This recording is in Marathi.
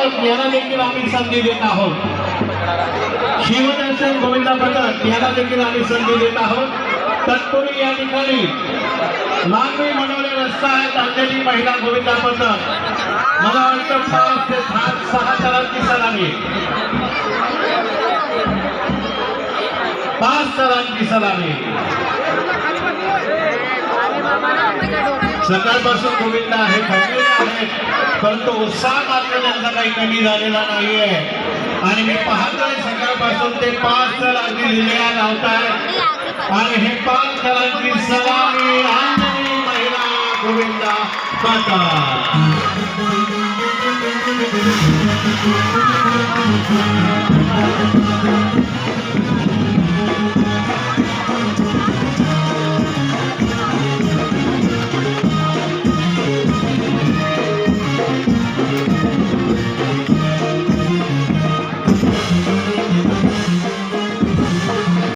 पथक यांना देखील आम्ही संधी देत आहोत। शिवदर्शन गोविंदा पथक यांना देखील आम्ही संधी देत आहोत। तत्पूर्वी या ठिकाणी लांबी मनोरे रस्ता आहे तांदेरी महिला गोविंदा पथक मला वाटतं 5 ते 6 चलांची सलामी 5 चलांची सलामी सकाळपासून गोविंदा आहे ठरलेले आहेत परंतु उत्साह मात्र त्यांचा काही कमी झालेला नाहीये आणि मी पाहतोय सकाळपासून ते 5 चल अगदी लिहिल्या लावतायत आणि हे 5 चलांची सलामी तांदेरी महिला गोविंदा पथक